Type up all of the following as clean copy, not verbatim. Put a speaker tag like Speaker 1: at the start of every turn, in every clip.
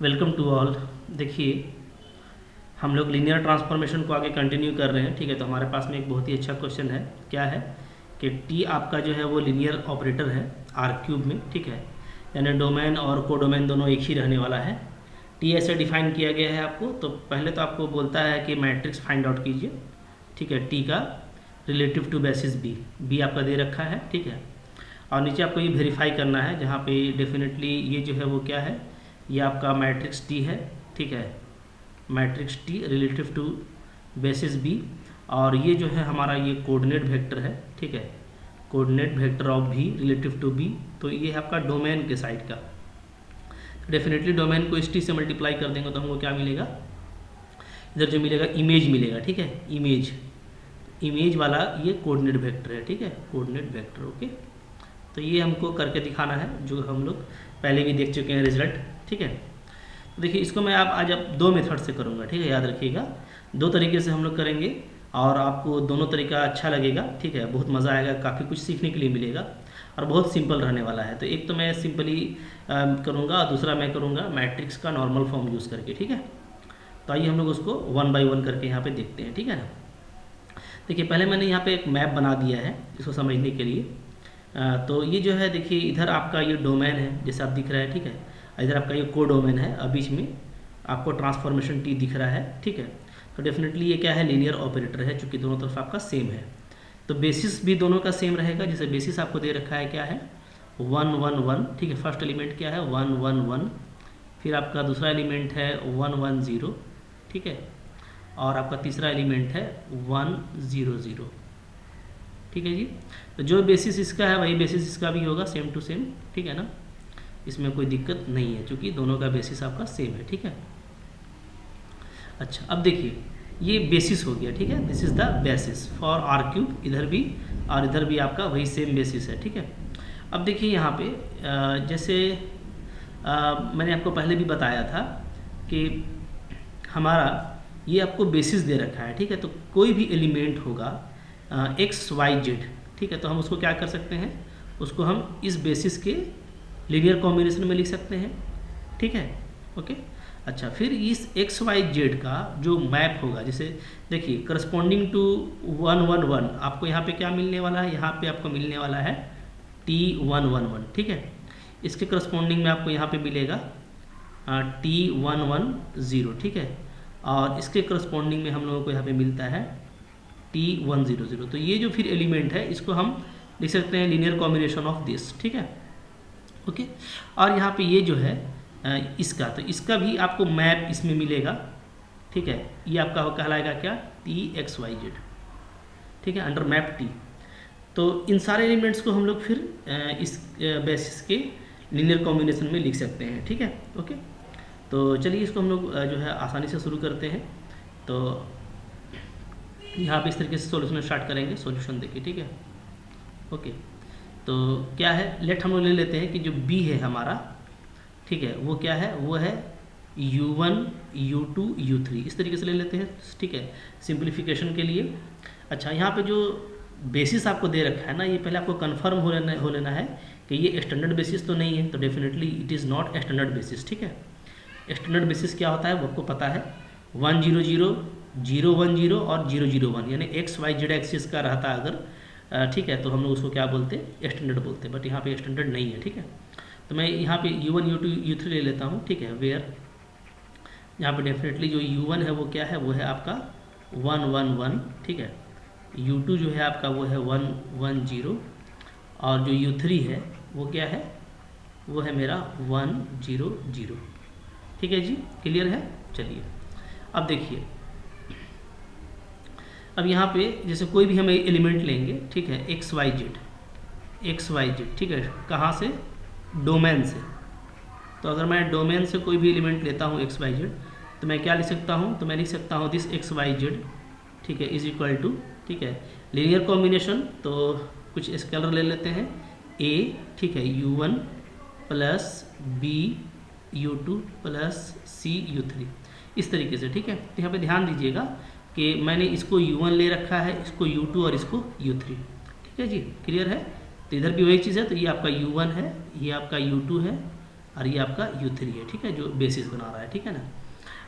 Speaker 1: Welcome to all. देखिए, हम लोग लीनियर ट्रांसफॉर्मेशन को आगे कंटिन्यू कर रहे हैं। ठीक है, तो हमारे पास में एक बहुत ही अच्छा क्वेश्चन है। क्या है कि टी आपका जो है वो लीनियर ऑपरेटर है आर क्यूब में। ठीक है, यानी डोमेन और कोडोमेन दोनों एक ही रहने वाला है। टी ऐसे डिफाइन किया गया है आपको। तो पहले तो आपको बोलता है कि मैट्रिक्स फाइंड आउट कीजिए। ठीक है, टी का relative to basis B, B आपका दे रखा है। ठीक है, और नीचे आपको ये वेरीफाई करना है, जहाँ पे डेफिनेटली ये जो है वो क्या है, ये आपका मैट्रिक्स टी है। ठीक है, matrix T relative to basis B, और ये जो है हमारा ये कोऑर्डिनेट वेक्टर है। ठीक है, कोऑर्डिनेट वेक्टर ऑफ भी रिलेटिव टू बी। तो ये है आपका डोमेन के साइड का। डेफिनेटली डोमेन को इस टी से मल्टीप्लाई कर देंगे तो हमको क्या मिलेगा, इधर जो मिलेगा इमेज मिलेगा। ठीक है, इमेज वाला ये कोऑर्डिनेट वेक्टर है। ठीक है, कोऑर्डिनेट वेक्टर। ओके, तो ये हमको करके दिखाना है, जो हम लोग पहले भी देख चुके हैं रिजल्ट। ठीक है, तो देखिए इसको मैं आज दो मेथड से करूँगा। ठीक है, याद रखिएगा, दो तरीके से हम लोग करेंगे और आपको दोनों तरीका अच्छा लगेगा। ठीक है, बहुत मज़ा आएगा, काफ़ी कुछ सीखने के लिए मिलेगा और बहुत सिंपल रहने वाला है। तो एक तो मैं सिंपली करूँगा और दूसरा मैं करूँगा मैट्रिक्स का नॉर्मल फॉर्म यूज़ करके। ठीक है, तो आइए हम लोग उसको वन बाई वन करके यहाँ पे देखते हैं। ठीक है ना, देखिए पहले मैंने यहाँ पे एक मैप बना दिया है इसको समझने के लिए। तो ये जो है देखिए, इधर आपका ये डोमेन है जैसे आप दिख रहा है। ठीक है, इधर आपका ये को डोमेन है, अब बीच में आपको ट्रांसफॉर्मेशन टी दिख रहा है। ठीक है, तो डेफिनेटली ये क्या है, लीनियर ऑपरेटर है, चूँकि दोनों तरफ आपका सेम है। तो बेसिस भी दोनों का सेम रहेगा। जैसे बेसिस आपको दे रखा है क्या है, 1 1 1। ठीक है, फर्स्ट एलिमेंट क्या है, 1 1 1। फिर आपका दूसरा एलिमेंट है 1 1 0। ठीक है, और आपका तीसरा एलिमेंट है 1 0 0। ठीक है जी, तो जो बेसिस इसका है वही बेसिस इसका भी होगा, सेम टू सेम। ठीक है ना, इसमें कोई दिक्कत नहीं है क्योंकि दोनों का बेसिस आपका सेम है। ठीक है, अच्छा अब देखिए ये बेसिस हो गया। ठीक है, this is the basis for R cube, इधर भी और इधर भी आपका वही सेम बेसिस है। ठीक है, अब देखिए यहाँ पे जैसे मैंने आपको पहले भी बताया था कि हमारा ये आपको बेसिस दे रखा है। ठीक है, तो कोई भी एलिमेंट होगा एक्स वाई जेड। ठीक है, तो हम उसको क्या कर सकते हैं, उसको हम इस बेसिस के लीनियर कॉम्बिनेशन में लिख सकते हैं। ठीक है, ओके। अच्छा, फिर इस एक्स वाई जेड का जो मैप होगा, जैसे देखिए करस्पॉन्डिंग टू 1 1 1 आपको यहाँ पे क्या मिलने वाला है, यहाँ पे आपको मिलने वाला है टी 1 1 1। ठीक है, इसके करस्पॉन्डिंग में आपको यहाँ पे मिलेगा टी 1 1 0। ठीक है, और इसके करस्पॉन्डिंग में हम लोगों को यहाँ पे मिलता है टी 1 0 0। तो ये जो फिर एलिमेंट है इसको हम लिख सकते हैं लीनियर कॉम्बिनेशन ऑफ दिस। ठीक है, ओके। और यहाँ पे ये जो है इसका, तो इसका भी आपको मैप इसमें मिलेगा। ठीक है, ये आपका कहलाएगा क्या, टी एक्स वाई जेड। ठीक है, अंडर मैप टी। तो इन सारे एलिमेंट्स को हम लोग फिर इस बेसिस के लीनियर कॉम्बिनेशन में लिख सकते हैं। ठीक है, ओके। तो चलिए इसको हम लोग जो है आसानी से शुरू करते हैं। तो यहाँ पे इस तरीके से सॉल्यूशन स्टार्ट करेंगे। सॉल्यूशन देखिए, ठीक है, ओके। तो क्या है, लेट हम लोग ले लेते हैं कि जो बी है हमारा, ठीक है, वो क्या है, वो है u1 u2 u3, इस तरीके से ले लेते हैं। ठीक है, सिंप्लीफिकेशन के लिए। अच्छा, यहाँ पे जो बेसिस आपको दे रखा है ना, ये पहले आपको कंफर्म हो लेना है कि ये स्टैंडर्ड बेसिस तो नहीं है। तो definitely it is not standard basis. ठीक है, स्टैंडर्ड बेसिस क्या होता है वो आपको पता है, 1 0 0 0 1 0 और 0 0 1, यानी एक्स वाई जेड एक्सिस का रहता है अगर, ठीक है, तो हम लोग उसको क्या बोलते हैं, स्टैंडर्ड बोलते हैं। बट यहाँ पे स्टैंडर्ड नहीं है। ठीक है, तो मैं यहाँ पे u1 u2 u3 ले लेता हूँ। ठीक है, वेयर यहाँ पे डेफिनेटली जो u1 है वो क्या है, वो है आपका 1 1 1। ठीक है, u2 जो है आपका वो है 1 1 0, और जो u3 है वो क्या है, वो है मेरा 1 0 0। ठीक है जी, क्लियर है। चलिए अब देखिए, अब यहाँ पे जैसे कोई भी हम एलिमेंट लेंगे, ठीक है, एक्स वाई जेड। ठीक है, कहाँ से, डोमेन से। तो अगर मैं डोमेन से कोई भी एलिमेंट लेता हूँ एक्स वाई जेड, तो मैं क्या लिख सकता हूँ, तो मैं लिख सकता हूँ दिस एक्स वाई जेड, ठीक है, इज इक्वल टू, ठीक है, लीनियर कॉम्बिनेशन। तो कुछ स्केलर ले लेते हैं, ए, ठीक है, u1 plus B u2 plus सी u3, इस तरीके से। ठीक है, तो यहाँ पे ध्यान दीजिएगा कि मैंने इसको u1 ले रखा है, इसको u2 और इसको u3। ठीक है जी, क्लियर है। तो इधर भी वही चीज़ है, तो ये आपका u1 है, ये आपका u2 है, और ये आपका U3 है, ठीक है, जो बेसिस बना रहा है, ठीक है ना।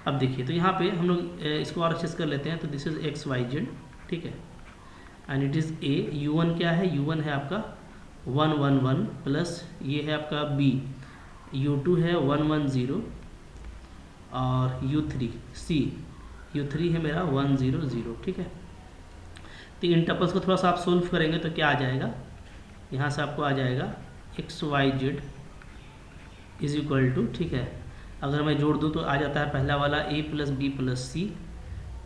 Speaker 1: अब देखिए तो यहाँ पे हम लोग इसको और अच्छे से कर लेते हैं। तो this is x y z, ठीक है, and it is a. U1 क्या है, U1 है आपका 111 प्लस ये है आपका B, U2 है 110 और U3 C, U3 है मेरा 100, ठीक है। तो इन टपल्स को थोड़ा सा आप सोल्व करेंगे तो क्या आ जाएगा, यहाँ से आपको आ जाएगा x y z is equal to, ठीक है, अगर मैं जोड़ दूँ तो आ जाता है पहला वाला a प्लस बी प्लस सी,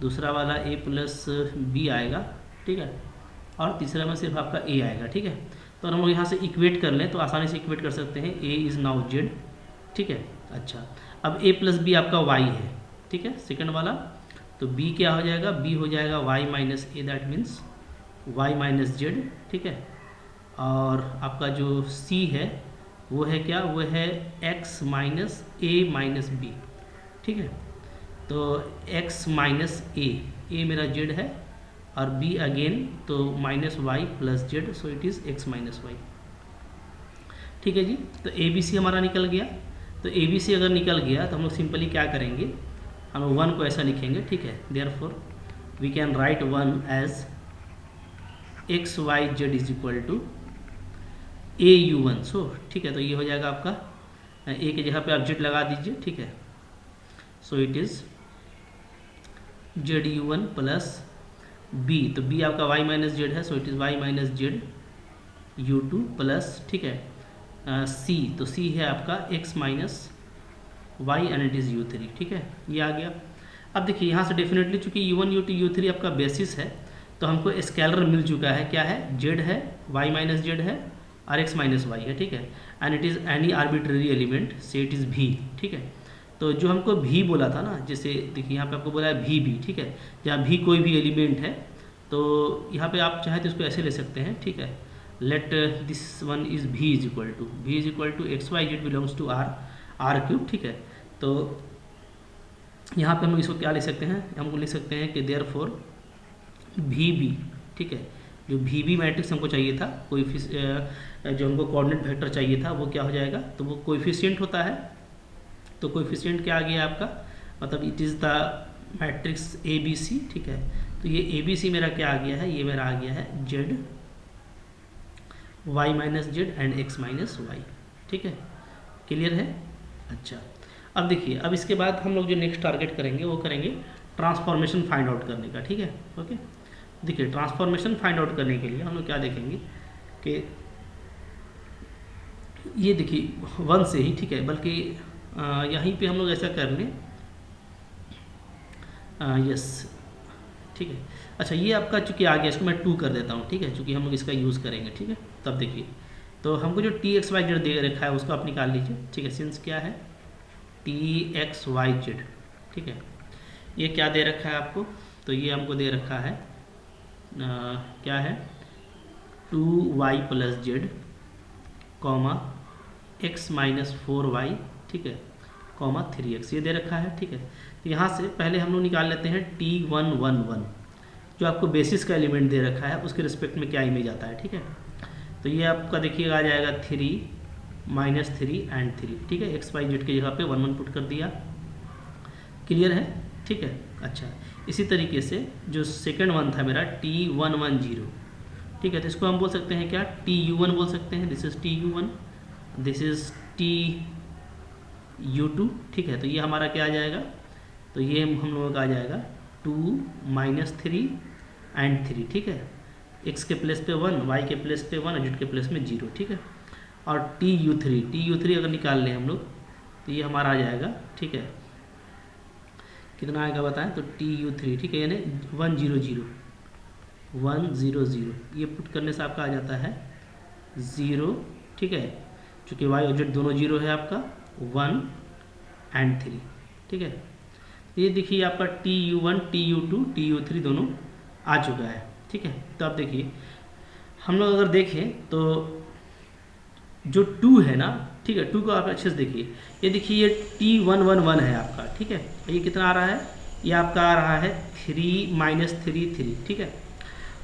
Speaker 1: दूसरा वाला a प्लस बी आएगा, ठीक है, और तीसरा में सिर्फ आपका a आएगा, ठीक है। तो हम लोग यहाँ से इक्वेट कर लें तो आसानी से इक्वेट कर सकते हैं, a इज़ नाउ z, ठीक है। अच्छा, अब a प्लस बी आपका y है, ठीक है, सेकंड वाला। तो b क्या हो जाएगा, b हो जाएगा y minus A, that means y minus Z, ठीक है। और आपका जो c है वो है क्या, वो है x माइनस ए माइनस बी, ठीक है। तो x माइनस ए मेरा z है और b अगेन तो minus y plus z, so it is x minus y, ठीक है जी। तो ए बी सी हमारा निकल गया। तो ए बी सी अगर निकल गया तो हम लोग सिंपली क्या करेंगे, हम 1 को ऐसा लिखेंगे, ठीक है। Therefore we can write 1 as x y z is equal to AU1, so ठीक है। तो ये हो जाएगा आपका ए के जगह पे आप जेड लगा दीजिए, ठीक है। So it is ZU1 plus B, तो बी आपका y माइनस जेड है, so it is y minus z U2 plus, ठीक है, सी, तो सी है आपका x minus y and it is U3, ठीक है, ये आ गया। अब देखिए यहाँ से डेफिनेटली चूंकि U1 U2 U3 आपका बेसिस है तो हमको स्केलर मिल चुका है, क्या है, z है, y माइनस जेड है और x माइनस वाई है, ठीक है, and it is any arbitrary element, से इट इज़ v, ठीक है। तो जो हमको v बोला था ना, जैसे देखिए यहाँ पे आपको बोला है v, ठीक है, जहाँ v कोई भी एलिमेंट है तो यहाँ पे आप चाहे तो इसको ऐसे ले सकते हैं, ठीक है। Let this one is v is equal to x y z belongs to r cube, ठीक है। तो यहाँ पे हम इसको क्या ले सकते हैं, हमको लिख सकते हैं कि देयरफॉर VB, ठीक है, जो VB मैट्रिक्स हमको चाहिए था, कोई जो हमको कोऑर्डिनेट वेक्टर चाहिए था वो क्या हो जाएगा, तो वो कोएफिशिएंट होता है। तो कोएफिशिएंट क्या आ गया आपका, मतलब it is the matrix ABC, ठीक है। तो ये ABC मेरा क्या आ गया है, ये मेरा आ गया है Z y minus z and x minus y, ठीक है, क्लियर है। अच्छा, अब देखिए, अब इसके बाद हम लोग जो नेक्स्ट टारगेट करेंगे वो करेंगे ट्रांसफॉर्मेशन फाइंड आउट करने का, ठीक है। ओके, देखिए ट्रांसफॉर्मेशन फाइंड आउट करने के लिए हम लोग क्या देखेंगे कि ये देखिए 1 से ही, ठीक है, बल्कि यहीं पे हम लोग ऐसा कर लें, यस, ठीक है। अच्छा, ये आपका चूँकि आ गया, इसको मैं 2 कर देता हूँ, ठीक है, चूँकि हम लोग इसका यूज़ करेंगे, ठीक है। तब देखिए, तो हमको जो TXYZ दे रखा है उसको आप निकाल लीजिए, ठीक है। सिंस क्या है TXYZ, ठीक है, ये क्या दे रखा है आपको, तो ये हमको दे रखा है क्या है 2y plus Z comma x minus 4y, ठीक है, कॉमा 3x, ये दे रखा है, ठीक है। तो यहाँ से पहले हम लोग निकाल लेते हैं T111, जो आपको बेसिस का एलिमेंट दे रखा है उसके रिस्पेक्ट में क्या इमेज आता है, ठीक है। तो ये आपका देखिएगा आ जाएगा 3 माइनस 3 एंड 3, ठीक है, एक्स वाई जेड की जगह पे 1 1 पुट कर दिया, क्लियर है, ठीक है। अच्छा, इसी तरीके से जो सेकंड वन था मेरा T110, ठीक है, तो इसको हम बोल सकते हैं क्या, TU1 बोल सकते हैं, this is TU1, this is TU2, ठीक है। तो ये हमारा क्या आ जाएगा, तो ये हम लोगों का आ जाएगा 2 माइनस 3 एंड 3, ठीक है, x के प्लेस पे 1, y के प्लेस पे 1 और z के प्लेस में 0, ठीक है। और TU3 अगर निकाल लें हम लोग तो ये हमारा आ जाएगा, ठीक है, कितना आएगा बताएं, तो TU3, ठीक है, यानी 100, ये पुट करने से आपका आ जाता है 0, ठीक है, चूँकि y और z दोनों 0 है आपका, 1 एंड 3, ठीक है। ये देखिए आपका TU1 TU2 TU3 दोनों आ चुका है, ठीक है। तो आप देखिए, हम लोग अगर देखें तो जो 2 है ना, ठीक है, 2 को आप अच्छे से देखिए, ये देखिए ये T111 है आपका, ठीक है, ये कितना आ रहा है, ये आपका आ रहा है 3 माइनस 3, ठीक है।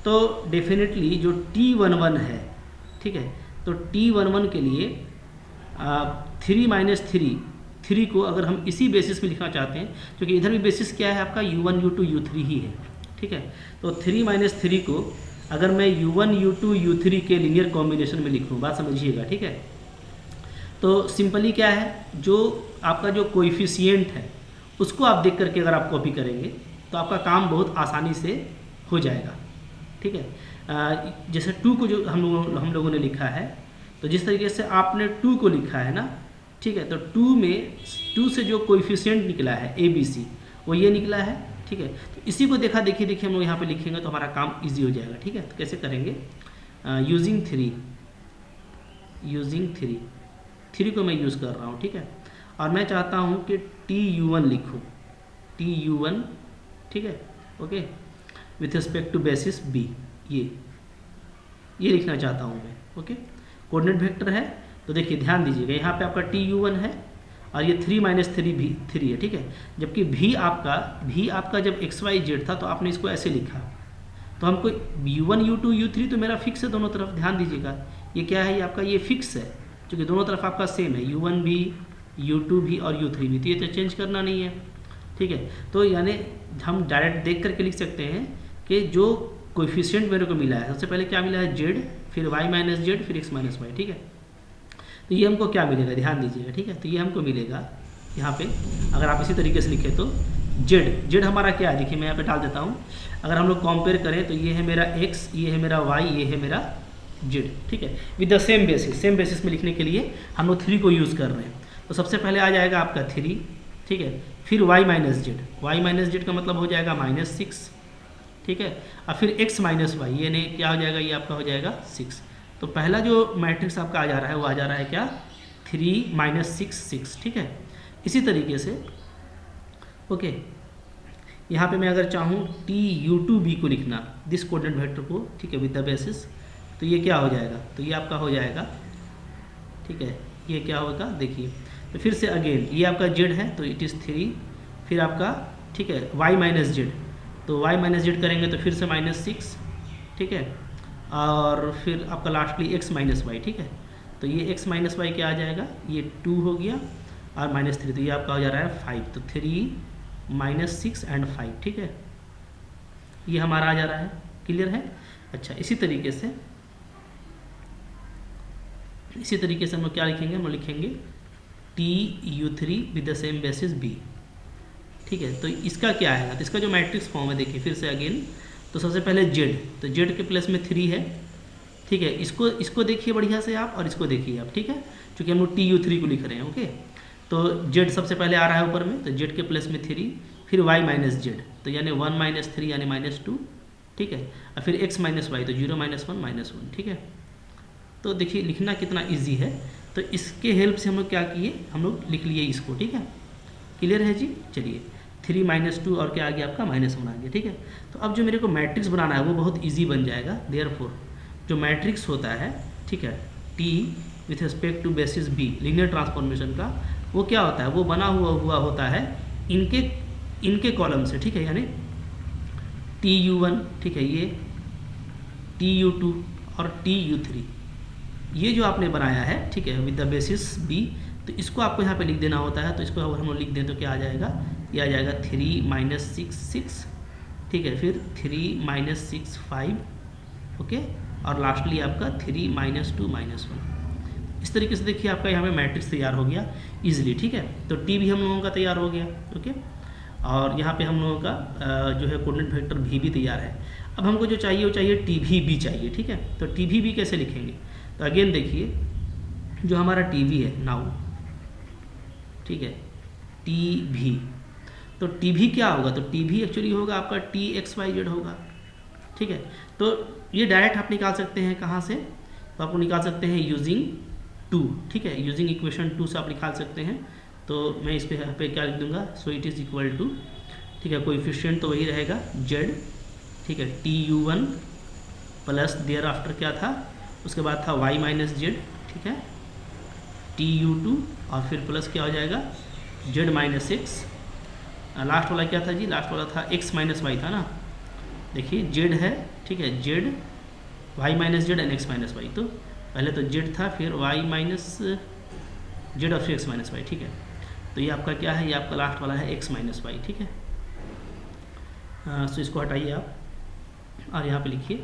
Speaker 1: तो डेफिनेटली जो T11 है, ठीक है, तो T11 के लिए 3 माइनस थ्री को अगर हम इसी बेसिस में लिखना चाहते हैं, क्योंकि इधर भी बेसिस क्या है आपका u1 u2 u3 ही है, ठीक है। तो 3 माइनस थ्री को अगर मैं u1 u2 u3 के लीनियर कॉम्बिनेशन में लिखूँ, बात समझिएगा, ठीक है। तो सिंपली क्या है, जो आपका जो कोएफिशिएंट है उसको आप देख करके अगर आप कॉपी करेंगे तो आपका काम बहुत आसानी से हो जाएगा, ठीक है। जैसे 2 को जो हम लोगों ने लिखा है, तो जिस तरीके से आपने 2 को लिखा है ना, ठीक है, तो 2 से जो कोएफिशिएंट निकला है ABC वो ये निकला है, ठीक है। तो इसी को देखिए हम लोग यहाँ पे लिखेंगे तो हमारा काम इजी हो जाएगा, ठीक है। तो कैसे करेंगे, यूजिंग थ्री को मैं यूज़ कर रहा हूँ, ठीक है। और मैं चाहता हूँ कि TU1 लिखूँ, TU1, ठीक है, okay, with respect to basis B, ये लिखना चाहता हूँ मैं, ओके। कोऑर्डिनेट वेक्टर है, तो देखिए ध्यान दीजिएगा, यहाँ पे आपका TU1 है और ये 3 माइनस थ्री भी 3 है, ठीक है। जबकि भी आपका जब XYZ था तो आपने इसको ऐसे लिखा, तो हमको U1 U2 U3 तो मेरा फिक्स है दोनों तरफ, ध्यान दीजिएगा, ये क्या है, ये आपका ये फिक्स है, क्योंकि दोनों तरफ आपका सेम है, U1 भी U2 भी और U3 भी, तो ये तो चेंज करना नहीं है, ठीक है। तो यानी हम डायरेक्ट देख करके लिख सकते हैं कि जो कोएफिशिएंट मेरे को मिला है, सबसे पहले क्या मिला है Z, फिर Y माइनस Z, फिर X माइनस वाई, ठीक है। तो ये हमको क्या मिलेगा, ध्यान दीजिएगा, ठीक है। तो ये हमको मिलेगा यहाँ पे, अगर आप इसी तरीके से लिखें तो Z हमारा क्या है, देखिए मैं यहाँ पे डाल देता हूँ। अगर हम लोग कंपेयर करें तो ये है मेरा X, ये है मेरा Y, ये है मेरा Z, ठीक है, विद द सेम बेसिस में लिखने के लिए हम लोग 3 को यूज़ कर रहे हैं। तो सबसे पहले आ जाएगा आपका 3, ठीक है, फिर Y माइनस Z का मतलब हो जाएगा -6, ठीक है, और फिर X माइनस वाई, ये नहीं क्या हो जाएगा, ये आपका हो जाएगा 6। तो पहला जो मैट्रिक्स आपका आ जा रहा है वो आ जा रहा है क्या, 3 माइनस 6, ठीक है। इसी तरीके से ओके, यहाँ पे मैं अगर चाहूँ TU2B को लिखना, दिस कोऑर्डिनेट वेक्टर को, ठीक है, विद द बेसिस, तो ये क्या हो जाएगा, तो ये आपका हो जाएगा, ठीक है, ये क्या होगा देखिए। तो फिर से अगेन ये आपका Z है तो इट इज़ 3, फिर आपका, ठीक है, Y माइनस Z, तो Y माइनस Z करेंगे तो फिर से -6, ठीक है, और फिर आपका लास्टली X माइनस वाई, ठीक है। तो ये X माइनस वाई क्या आ जाएगा, ये 2 हो गया और -3, तो ये आपका हो जा रहा है 5, तो 3 -6 एंड 5, ठीक है, ये हमारा आ जा रहा है, क्लियर है। अच्छा, इसी तरीके से हम लोग क्या लिखेंगे, हम लोग लिखेंगे TU3 with the same basis B, ठीक है। तो इसका क्या आएगा, तो इसका जो मैट्रिक्स फॉर्म है देखिए फिर से अगेन, तो सबसे पहले Z, तो Z के प्लस में 3 है, ठीक है, इसको देखिए बढ़िया से आप, और इसको देखिए आप, ठीक है, क्योंकि हम लोग TU3 को लिख रहे हैं, ओके। तो Z सबसे पहले आ रहा है ऊपर में, तो Z के प्लस में 3, फिर Y माइनस Z, तो यानी 1 माइनस 3 यानी -2, ठीक है, और फिर X माइनस वाई, तो 0 -1 -1, ठीक है। तो देखिए लिखना कितना ईजी है। तो इसके हेल्प से हम लोग क्या किए, हम लोग लिख लिए इसको, ठीक है, क्लियर है जी। चलिए 3 -2 और क्या आ गया आपका -1 आ गया, ठीक है। तो अब जो मेरे को मैट्रिक्स बनाना है वो बहुत ईजी बन जाएगा। देयरफॉर जो मैट्रिक्स होता है, ठीक है, T with respect to basis B linear transformation का, वो क्या होता है, वो बना हुआ होता है इनके कॉलम से, ठीक है, यानी TU1, ठीक है, ये TU2 और TU3, ये जो आपने बनाया है, ठीक है, विद द बेसिस B, तो इसको आपको यहाँ पे लिख देना होता है। तो इसको अगर हम लोग लिख दें तो क्या आ जाएगा, ये आ जाएगा 3 - 6, ठीक है, फिर 3 - 6 5, ओके, और लास्टली आपका 3 -2 -1। इस तरीके से देखिए आपका यहाँ पे मैट्रिक्स तैयार हो गया इजीली, ठीक है। तो T भी हम लोगों का तैयार हो गया, ओके, और यहाँ पे हम लोगों का जो है कोऑर्डिनेट वेक्टर भी तैयार है। अब हमको जो चाहिए वो चाहिए TVB चाहिए, ठीक है। तो TVB कैसे लिखेंगे, तो अगेन देखिए जो हमारा TV है नाउ, ठीक है, TV, तो TV क्या होगा, तो TV एक्चुअली होगा आपका TXYZ होगा, ठीक है। तो ये डायरेक्ट आप निकाल सकते हैं कहाँ से, तो आपको निकाल सकते हैं यूजिंग 2, ठीक है, यूजिंग इक्वेशन 2 से आप निकाल सकते हैं। तो मैं इस पे क्या लिख दूंगा, so it is equal to, ठीक है, कोएफिशिएंट तो वही रहेगा Z, ठीक है, TU1 प्लस देयर आफ्टर क्या था, उसके बाद था Y माइनस Z, ठीक है, TU2 और फिर प्लस क्या हो जाएगा Z माइनस X, लास्ट वाला क्या था जी, लास्ट वाला था X माइनस वाई था ना, देखिए Z है, ठीक है, Z Y minus Z and X minus y, तो पहले तो Z था, फिर Y minus z of x minus y, ठीक है। तो ये आपका क्या है, ये आपका लास्ट वाला है एक्स माइनस वाई, ठीक है। सो इसको हटाइए आप और यहाँ पे लिखिए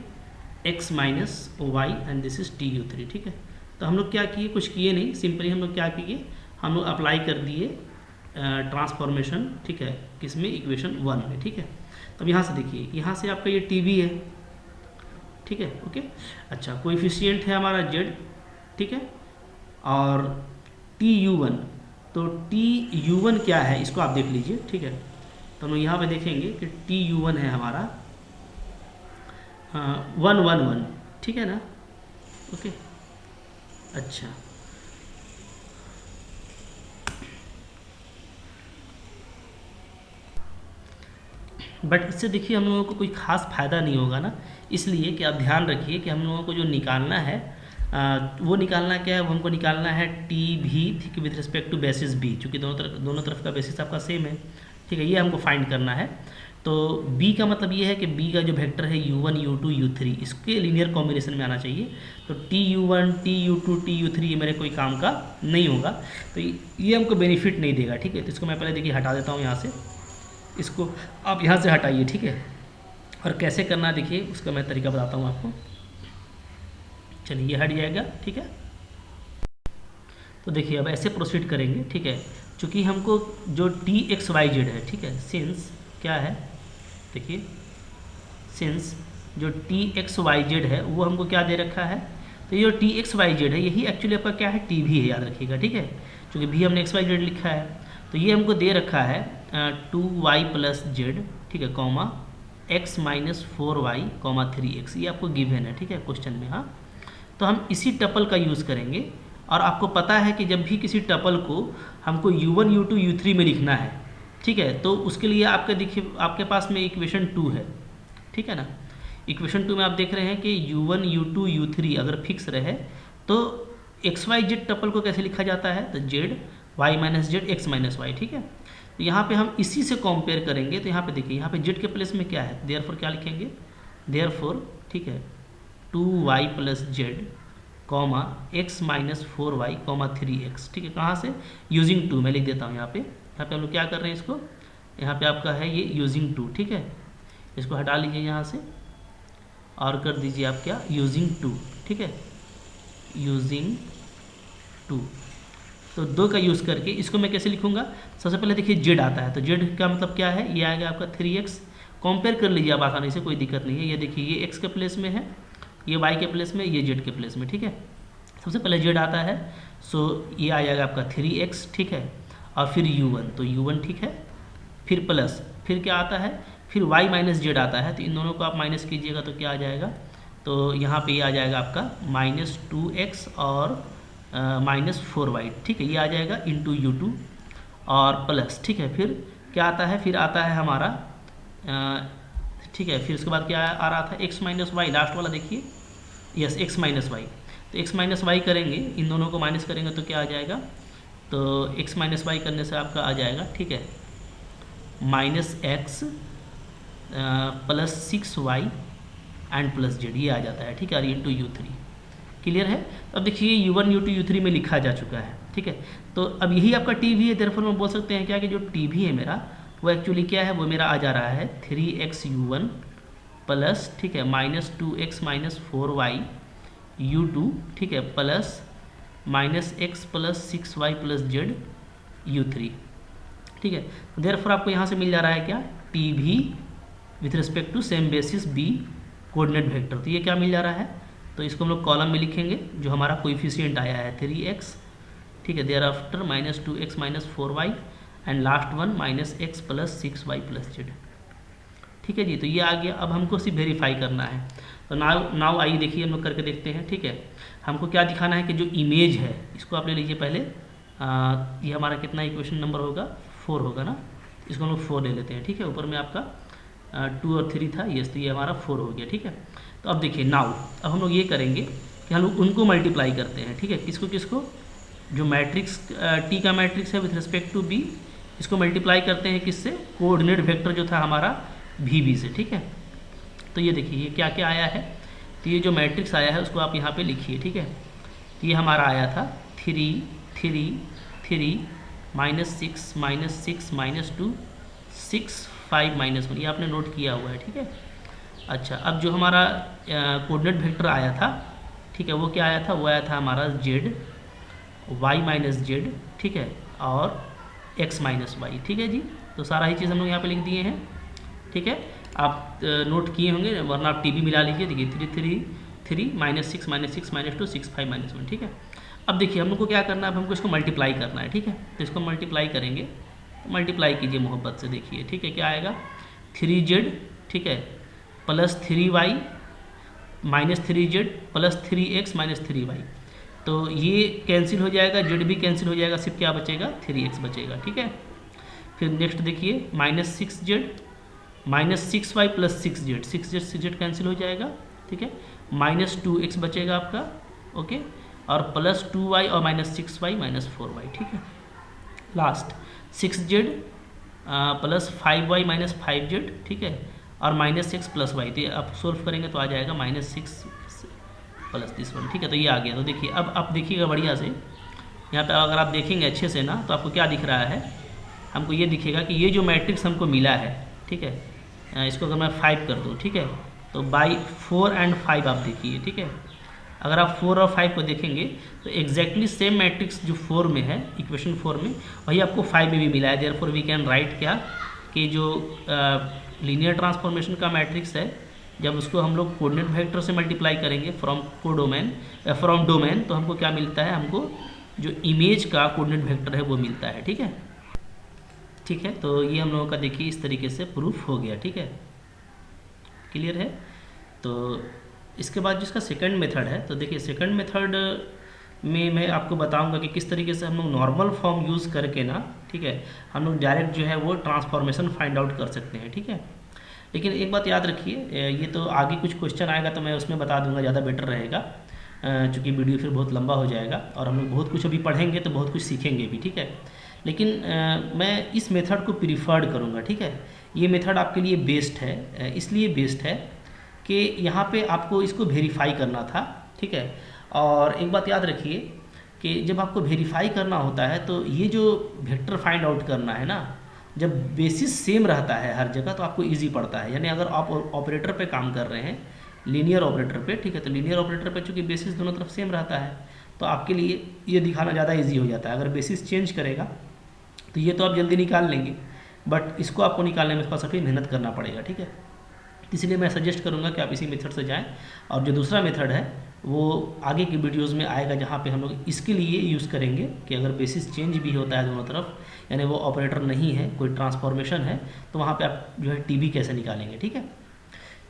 Speaker 1: x minus y and this is T U three, ठीक है। तो हम लोग क्या किए, कुछ किए नहीं, सिंपली हम लोग क्या किए, हम लोग अप्लाई कर दिए ट्रांसफॉर्मेशन, ठीक है, किसमें, इक्वेशन 1 में, ठीक है। अब यहाँ से देखिए, यहाँ से आपका ये टी वी है, ठीक है, ओके। अच्छा, कोएफिशिएंट है हमारा जेड, ठीक है, और टी यू वन, तो टी यू वन क्या है इसको आप देख लीजिए, ठीक है। तो हम यहाँ पे देखेंगे कि टी यू वन है हमारा 111, ठीक है ना, ओके। अच्छा, बट इससे देखिए हम लोगों को कोई खास फ़ायदा नहीं होगा ना, इसलिए कि आप ध्यान रखिए कि हम लोगों को जो निकालना है वो निकालना क्या है, वो हमको निकालना है टी भी, ठीक है, with respect to basis B, चूँकि दोनों तरफ का बेसिस आपका सेम है, ठीक है, ये हमको फाइंड करना है। तो b का मतलब ये है कि b का जो वेक्टर है u1 u2 u3 इसके लीनियर कॉम्बिनेशन में आना चाहिए। तो tu1 tu2 tu3 ये मेरे कोई काम का नहीं होगा, तो ये हमको बेनिफिट नहीं देगा, ठीक है। तो इसको मैं पहले देखिए हटा देता हूँ यहाँ से, इसको आप यहाँ से हटाइए, ठीक है। और कैसे करना है देखिए, उसका मैं तरीका बताता हूँ आपको। चलिए ये हट जाएगा, ठीक है। तो देखिए अब ऐसे प्रोसीड करेंगे, ठीक है, चूँकि हमको जो txyz है, ठीक है, सिंस क्या है, देखिए सिंस जो txyz है वो हमको क्या दे रखा है, तो ये जो txyz है यही एक्चुअली आपका क्या है, tv है, याद रखिएगा, ठीक है, क्योंकि भी हमने xyz लिखा है, तो ये हमको दे रखा है 2y प्लस जेड, ठीक है, comma x minus 4y comma 3x, ये आपको गिवन है, ठीक है, क्वेश्चन में। हाँ, तो हम इसी टपल का यूज़ करेंगे, और आपको पता है कि जब भी किसी टपल को हमको u1 u2 u3 में लिखना है, ठीक है, तो उसके लिए आपका देखिए आपके पास में इक्वेशन 2 है, ठीक है ना। इक्वेशन 2 में आप देख रहे हैं कि u1 u2 u3 अगर फिक्स रहे तो एक्स वाई जेड टपल को कैसे लिखा जाता है, तो z y minus z x minus y, ठीक है। तो यहाँ पे हम इसी से कंपेयर करेंगे, तो यहाँ पे देखिए, यहाँ पे जेड के प्लेस में क्या है, देयरफॉर क्या लिखेंगे, देयरफॉर, ठीक है, 2y plus Z comma x minus 4y comma 3x, ठीक है, कहाँ से, यूजिंग 2, मैं लिख देता हूँ यहाँ पे हम लोग क्या कर रहे हैं इसको, यहाँ पे आपका है ये यूजिंग 2, ठीक है, इसको हटा लीजिए यहाँ से और कर दीजिए आप क्या, यूजिंग 2, ठीक है, यूजिंग 2। तो 2 का यूज़ करके इसको मैं कैसे लिखूँगा, सबसे पहले देखिए जेड आता है, तो जेड का मतलब क्या है, ये आएगा आपका 3x, कंपेयर कर लीजिए आप आसानी से, कोई दिक्कत नहीं है। ये देखिए ये x के प्लेस में है, ये y के प्लेस में, ये z के प्लेस में, ठीक है। सबसे पहले z आता है, सो ये आ जाएगा आपका 3x, ठीक है, और फिर u1, तो u1, ठीक है, फिर प्लस, फिर क्या आता है, फिर y माइनस जेड आता है, तो इन दोनों को आप माइनस कीजिएगा तो क्या आ जाएगा, तो यहाँ पे ये आ जाएगा आपका माइनस 2x और माइनस 4y, ठीक है, ये आ जाएगा इंटू u2 और प्लस, ठीक है, फिर क्या आता है, फिर आता है हमारा ठीक है, फिर उसके बाद क्या आ रहा था, x माइनस वाई, लास्ट वाला देखिए, यस x माइनस वाई, तो x माइनस वाई करेंगे, इन दोनों को माइनस करेंगे तो क्या आ जाएगा, तो x माइनस वाई करने से आपका आ जाएगा, ठीक है, minus x plus 6y and plus Z, ये आ जाता है, ठीक है, और इंटू u3, क्लियर है। अब देखिए u1 u2 u3 में लिखा जा चुका है, ठीक है। तो अब यही आपका टी है, देयरफॉर हम बोल सकते हैं क्या कि जो टी है मेरा वो एक्चुअली क्या है, वो मेरा आ जा रहा है 3x u1 प्लस, ठीक है, minus 2x minus 4y u2, ठीक है, plus minus x plus 6y plus Z u3, ठीक है। देयरफॉर आपको यहाँ से मिल जा रहा है क्या, टी भी with respect to same basis B coordinate vector, तो ये क्या मिल जा रहा है, तो इसको हम लोग कॉलम में लिखेंगे, जो हमारा कोएफिशिएंट आया है 3x, ठीक है, thereafter minus 2x minus 4y and last one minus x plus 6y plus z, ठीक है जी। तो ये आ गया, अब हमको सिर्फ वेरीफाई करना है, तो नाउ आइए देखिए हम लोग करके देखते हैं, ठीक है। हमको क्या दिखाना है कि जो इमेज है, इसको आप ले लीजिए पहले, ये हमारा कितना इक्वेशन नंबर होगा, 4 होगा ना, इसको हम लोग 4 ले लेते हैं, ठीक है, ऊपर में आपका 2 और 3 था, यस, तो ये हमारा 4 हो गया, ठीक है। तो अब देखिए नाउ, अब हम लोग ये करेंगे कि हम लोग उनको मल्टीप्लाई करते हैं, ठीक है, किसको किसको, जो मैट्रिक्स टी का मैट्रिक्स है विथ रिस्पेक्ट टू बी, इसको मल्टीप्लाई करते हैं किससे, कोऑर्डिनेट वेक्टर जो था हमारा वी से, ठीक है। तो ये देखिए ये क्या क्या आया है, तो ये जो मैट्रिक्स आया है उसको आप यहाँ पे लिखिए, ठीक है। तो ये हमारा आया था 3 3 -6 -6 -2 6 5 -1, ये आपने नोट किया हुआ है, ठीक है। अच्छा, अब जो हमारा कोऑर्डिनेट वेक्टर आया था, ठीक है, वो क्या आया था, वो आया था हमारा z y - z, ठीक है, और x - y, ठीक है जी। तो सारा ही चीज़ हम लोग यहाँ पे लिख दिए हैं, ठीक है। आप नोट किए होंगे, वरना आप टीबी मिला लीजिए। देखिए 3 -6 -6 -2 6 5 -1, ठीक है। अब देखिए हम लोग को क्या करना है, अब हमको इसको मल्टीप्लाई करना है, ठीक है। तो इसको मल्टीप्लाई करेंगे, मल्टीप्लाई कीजिए मोहब्बत से, देखिए, ठीक है, क्या आएगा 3z, ठीक है, plus 3y -3z plus 3x -3y। तो ये कैंसिल हो जाएगा, z भी कैंसिल हो जाएगा, सिर्फ क्या बचेगा 3x बचेगा, ठीक है। फिर नेक्स्ट देखिए -6z -6y plus 6z, 6z cancel हो जाएगा, ठीक है, -2x बचेगा आपका, ओके, और प्लस 2y और -6y -4y, ठीक है। Last 6z plus 5y -5z, ठीक है, और -6 प्लस y। तो आप सोल्व करेंगे तो आ जाएगा -6 प्लस दिस 1, ठीक है। तो ये आ गया। तो देखिए अब आप देखिएगा बढ़िया से, यहाँ पे अगर आप देखेंगे अच्छे से ना, तो आपको क्या दिख रहा है, हमको ये दिखेगा कि ये जो मैट्रिक्स हमको मिला है, ठीक है, इसको अगर मैं 5 कर दूँ, ठीक है, तो बाई 4 और 5 आप देखिए, ठीक है। अगर आप 4 और 5 को देखेंगे तो एग्जैक्टली सेम मैट्रिक्स जो 4 में है, इक्वेशन 4 में, वही आपको 5 में भी मिला है। देयरफॉर वी कैन राइट क्या, कि जो लीनियर ट्रांसफॉर्मेशन का मैट्रिक्स है, जब उसको हम लोग कोऑर्डिनेट वेक्टर से मल्टीप्लाई करेंगे फ्रॉम डोमेन, तो हमको क्या मिलता है, हमको जो इमेज का कोऑर्डिनेट वेक्टर है वो मिलता है, ठीक है। ठीक है, तो ये हम लोगों का देखिए इस तरीके से प्रूफ हो गया, ठीक है, क्लियर है। तो इसके बाद जिसका सेकंड मेथड है, तो देखिए सेकंड मेथड में मैं आपको बताऊंगा कि किस तरीके से हम लोग नॉर्मल फॉर्म यूज़ करके ना, ठीक है, हम लोग डायरेक्ट जो है वो ट्रांसफॉर्मेशन फाइंड आउट कर सकते हैं, ठीक है। लेकिन एक बात याद रखिए, ये तो आगे कुछ क्वेश्चन आएगा तो मैं उसमें बता दूंगा, ज़्यादा बेटर रहेगा, चूँकि वीडियो फिर बहुत लंबा हो जाएगा और हम लोग बहुत कुछ अभी पढ़ेंगे तो बहुत कुछ सीखेंगे भी, ठीक है। लेकिन मैं इस मेथड को प्रीफर्ड करूँगा, ठीक है। ये मेथड आपके लिए बेस्ट है, इसलिए बेस्ट है कि यहाँ पे आपको इसको वेरीफाई करना था, ठीक है। और एक बात याद रखिए कि जब आपको वेरीफाई करना होता है तो ये जो वेक्टर फाइंड आउट करना है ना, जब बेसिस सेम रहता है हर जगह तो आपको इजी पड़ता है। यानी अगर आप ऑपरेटर पे काम कर रहे हैं, लीनियर ऑपरेटर पे, ठीक है, तो लीनियर ऑपरेटर पे चूँकि बेसिस दोनों तरफ सेम रहता है तो आपके लिए ये दिखाना ज़्यादा ईजी हो जाता है। अगर बेसिस चेंज करेगा तो ये तो आप जल्दी निकाल लेंगे, बट इसको आपको निकालने में काफ़ी मेहनत करना पड़ेगा, ठीक है। इसलिए मैं सजेस्ट करूंगा कि आप इसी मेथड से जाएं। और जो दूसरा मेथड है वो आगे की वीडियोस में आएगा, जहाँ पे हम लोग इसके लिए यूज़ करेंगे कि अगर बेसिस चेंज भी होता है दोनों तरफ, यानी वो ऑपरेटर नहीं है, कोई ट्रांसफॉर्मेशन है, तो वहाँ पे आप जो है टीबी कैसे निकालेंगे, ठीक है।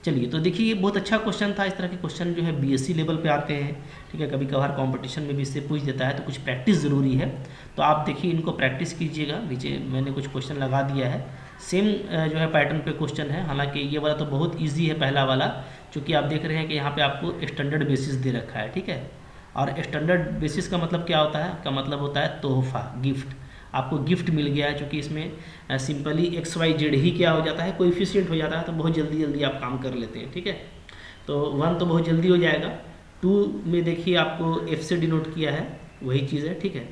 Speaker 1: चलिए, तो देखिए ये बहुत अच्छा क्वेश्चन था। इस तरह के क्वेश्चन जो है बीएससी लेवल पे आते हैं, ठीक है, कभी कभार कंपटीशन में भी इससे पूछ देता है, तो कुछ प्रैक्टिस ज़रूरी है। तो आप देखिए इनको प्रैक्टिस कीजिएगा। नीचे मैंने कुछ क्वेश्चन लगा दिया है, सेम जो है पैटर्न पे क्वेश्चन है। हालांकि ये वाला तो बहुत ईजी है, पहला वाला, क्योंकि आप देख रहे हैं कि यहाँ पे आपको स्टैंडर्ड बेसिस दे रखा है, ठीक है। और स्टैंडर्ड बेसिस का मतलब क्या होता है, का मतलब होता है तोहफा, गिफ्ट। आपको गिफ्ट मिल गया है, क्योंकि इसमें सिंपली XYZ ही क्या हो जाता है, कोएफिशिएंट हो जाता है, तो बहुत जल्दी जल्दी आप काम कर लेते हैं, ठीक है। तो 1 तो बहुत जल्दी हो जाएगा। 2 में देखिए आपको F से डिनोट किया है, वही चीज़ है, ठीक है।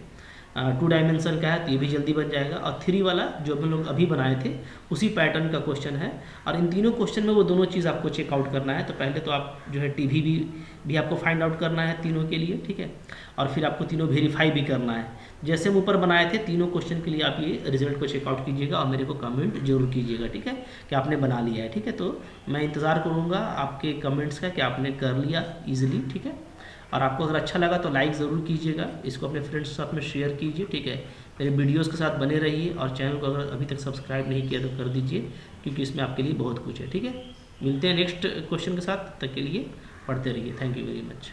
Speaker 1: 2 डायमेंशन का है तो ये भी जल्दी बन जाएगा। और 3 वाला जो हम लोग अभी बनाए थे उसी पैटर्न का क्वेश्चन है। और इन तीनों क्वेश्चन में वो दोनों चीज़ आपको चेकआउट करना है। तो पहले तो आप जो है टीवी भी आपको फाइंड आउट करना है तीनों के लिए, ठीक है। और फिर आपको तीनों वेरीफाई भी करना है। जैसे हम ऊपर बनाए थे तीनों क्वेश्चन के लिए आप ये रिजल्ट को चेकआउट कीजिएगा और मेरे को कमेंट जरूर कीजिएगा, ठीक है, कि आपने बना लिया है, ठीक है। तो मैं इंतज़ार करूँगा आपके कमेंट्स का कि आपने कर लिया ईजिली, ठीक है। और आपको अगर अच्छा लगा तो लाइक ज़रूर कीजिएगा, इसको अपने फ्रेंड्स के साथ में शेयर कीजिए, ठीक है। मेरे वीडियोस के साथ बने रहिए और चैनल को अगर अभी तक सब्सक्राइब नहीं किया तो कर दीजिए, क्योंकि इसमें आपके लिए बहुत कुछ है, ठीक है। मिलते हैं नेक्स्ट क्वेश्चन के साथ, तब तक के लिए पढ़ते रहिए। Thank you very much.